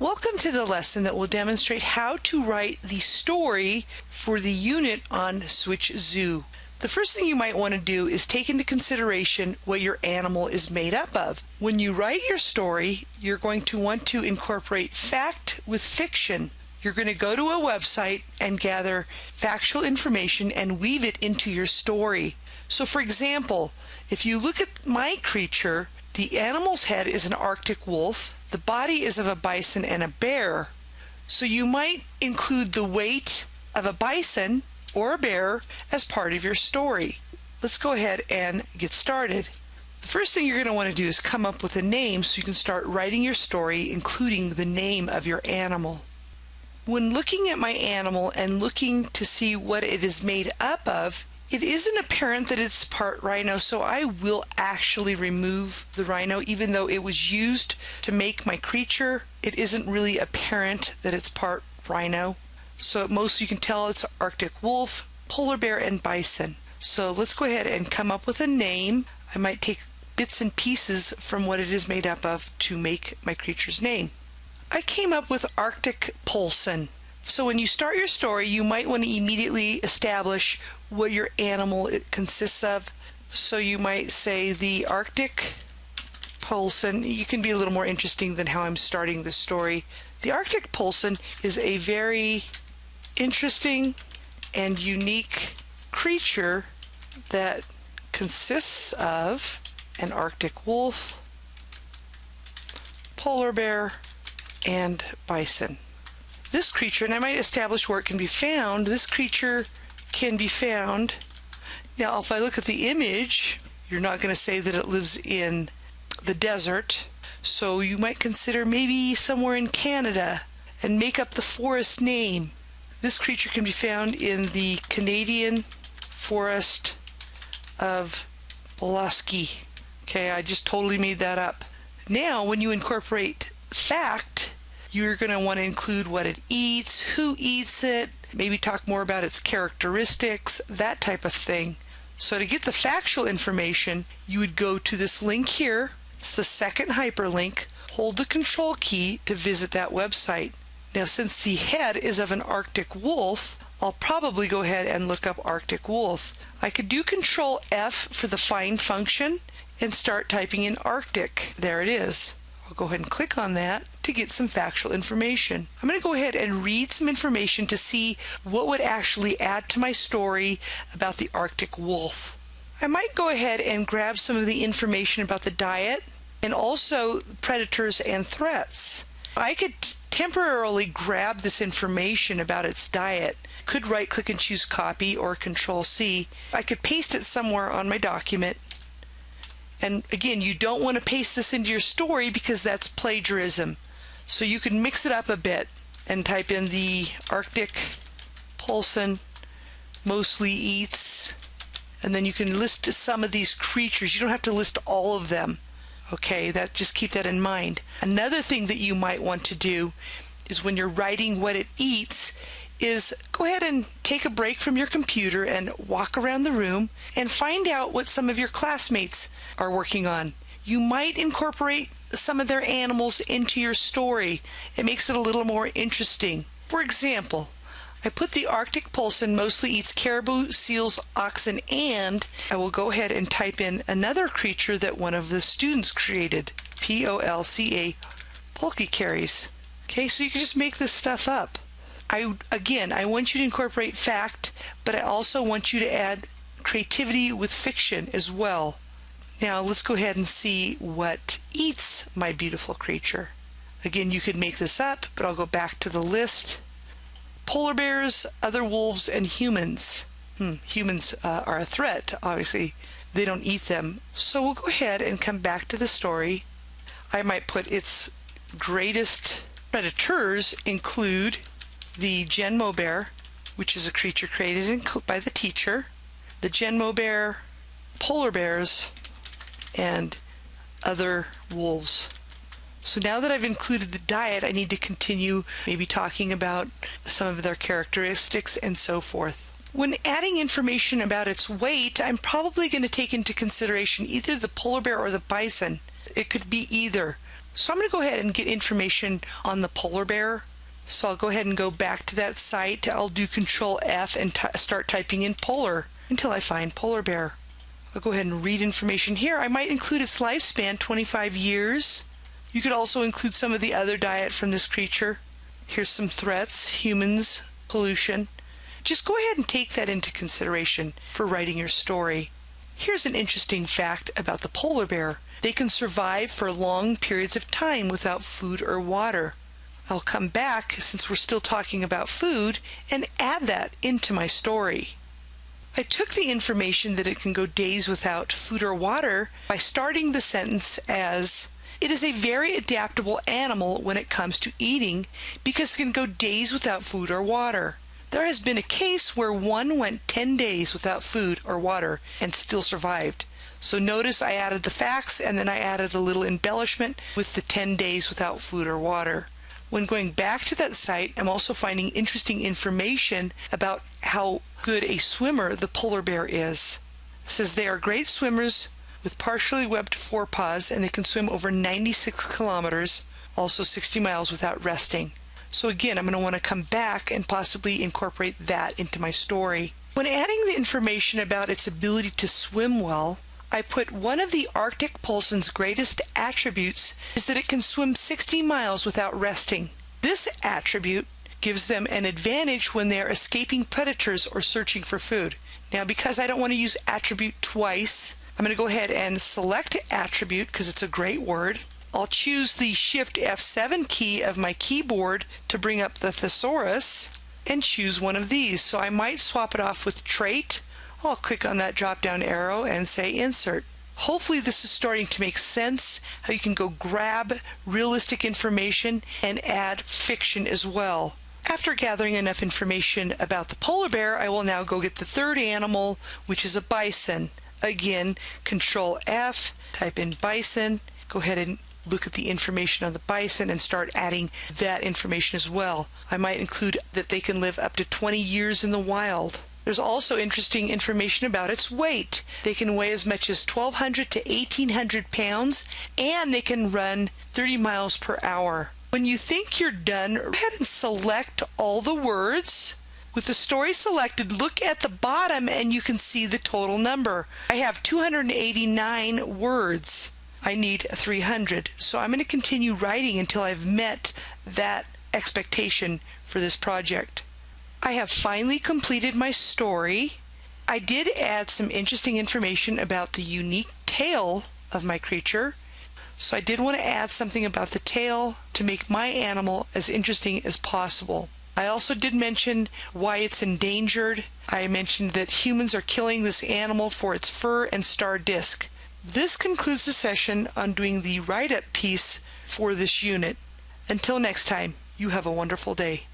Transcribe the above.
Welcome to the lesson that will demonstrate how to write the story for the unit on Switchzoo. The first thing you might want to do is take into consideration what your animal is made up of. When you write your story, you're going to want to incorporate fact with fiction. You're going to go to a website and gather factual information and weave it into your story. So for example, if you look at my creature, the animal's head is an Arctic wolf. The body is of a bison and a bear. So you might include the weight of a bison or a bear as part of your story. Let's go ahead and get started. The first thing you're going to want to do is come up with a name so you can start writing your story, including the name of your animal. When looking at my animal and looking to see what it is made up of, it isn't apparent that it's part rhino, so I will actually remove the rhino. Even though it was used to make my creature, it isn't really apparent that it's part rhino. So at most you can tell it's Arctic wolf, polar bear, and bison. So let's go ahead and come up with a name. I might take bits and pieces from what it is made up of to make my creature's name. I came up with Arctic Poulsen. So when you start your story, you might want to immediately establish what your animal consists of. So you might say the Arctic Poulsen. You can be a little more interesting than how I'm starting the story. The Arctic Poulsen is a very interesting and unique creature that consists of an Arctic wolf, polar bear, and bison. This creature, and I might establish where it can be found, this creature can be found. Now, if I look at the image, you're not going to say that it lives in the desert, so you might consider maybe somewhere in Canada and make up the forest name. This creature can be found in the Canadian forest of Bolaski. Okay, I just totally made that up. Now, when you incorporate fact, you're going to want to include what it eats, who eats it, maybe talk more about its characteristics, that type of thing. So to get the factual information, you would go to this link here. It's the second hyperlink. Hold the control key to visit that website. Now, since the head is of an Arctic wolf, I'll probably go ahead and look up Arctic wolf. I could do Control F for the find function and start typing in Arctic. There it is. I'll go ahead and click on that to get some factual information. I'm going to go ahead and read some information to see what would actually add to my story about the Arctic wolf. I might go ahead and grab some of the information about the diet and also predators and threats. I could temporarily grab this information about its diet. Could right click and choose copy or Control C. I could paste it somewhere on my document. And again, you don't want to paste this into your story because that's plagiarism. So you can mix it up a bit and type in the Arctic Poulsen mostly eats, and then you can list some of these creatures. You don't have to list all of them. Okay, just keep that in mind. Another thing that you might want to do is when you're writing what it eats is go ahead and take a break from your computer and walk around the room and find out what some of your classmates are working on. You might incorporate some of their animals into your story. It makes it a little more interesting. For example, I put the Arctic Poulsen mostly eats caribou, seals, oxen, and I will go ahead and type in another creature that one of the students created, Polca, polkycarries. Okay, so you can just make this stuff up. I want you to incorporate fact, but I also want you to add creativity with fiction as well. Now let's go ahead and see what eats my beautiful creature. Again, you could make this up, but I'll go back to the list. Polar bears, other wolves, and humans. Humans are a threat, obviously. They don't eat them. So we'll go ahead and come back to the story. I might put its greatest predators include the Genmo bear, which is a creature created by the teacher, the Genmo bear, polar bears, and other wolves. So now that I've included the diet, I need to continue maybe talking about some of their characteristics and so forth. When adding information about its weight, I'm probably going to take into consideration either the polar bear or the bison. It could be either. So I'm going to go ahead and get information on the polar bear. So I'll go ahead and go back to that site. I'll do Control F and start typing in polar until I find polar bear. I'll go ahead and read information here. I might include its lifespan, 25 years. You could also include some of the other diet from this creature. Here's some threats: humans, pollution. Just go ahead and take that into consideration for writing your story. Here's an interesting fact about the polar bear. They can survive for long periods of time without food or water. I'll come back, since we're still talking about food, and add that into my story. I took the information that it can go days without food or water by starting the sentence as, "It is a very adaptable animal when it comes to eating because it can go days without food or water." There has been a case where one went 10 days without food or water and still survived. So notice I added the facts and then I added a little embellishment with the 10 days without food or water. When going back to that site, I'm also finding interesting information about how good a swimmer the polar bear is. It says they are great swimmers with partially webbed forepaws, and they can swim over 96 kilometers, also 60 miles without resting. So again, I'm going to want to come back and possibly incorporate that into my story. When adding the information about its ability to swim well, I put one of the Arctic possum's greatest attributes is that it can swim 60 miles without resting. This attribute gives them an advantage when they are escaping predators or searching for food. Now, because I don't want to use attribute twice, I'm going to go ahead and select attribute because it's a great word. I'll choose the Shift F7 key of my keyboard to bring up the thesaurus and choose one of these. So I might swap it off with trait. I'll click on that drop down arrow and say insert. Hopefully this is starting to make sense, how you can go grab realistic information and add fiction as well. After gathering enough information about the polar bear, I will now go get the third animal, which is a bison. Again, Control F, type in bison, go ahead and look at the information on the bison and start adding that information as well. I might include that they can live up to 20 years in the wild. There's also interesting information about its weight. They can weigh as much as 1,200 to 1,800 pounds, and they can run 30 miles per hour. When you think you're done, go ahead and select all the words. With the story selected, look at the bottom and you can see the total number. I have 289 words. I need 300. So I'm going to continue writing until I've met that expectation for this project. I have finally completed my story. I did add some interesting information about the unique tail of my creature. So I did want to add something about the tail to make my animal as interesting as possible. I also did mention why it's endangered. I mentioned that humans are killing this animal for its fur and star disc. This concludes the session on doing the write-up piece for this unit. Until next time, you have a wonderful day.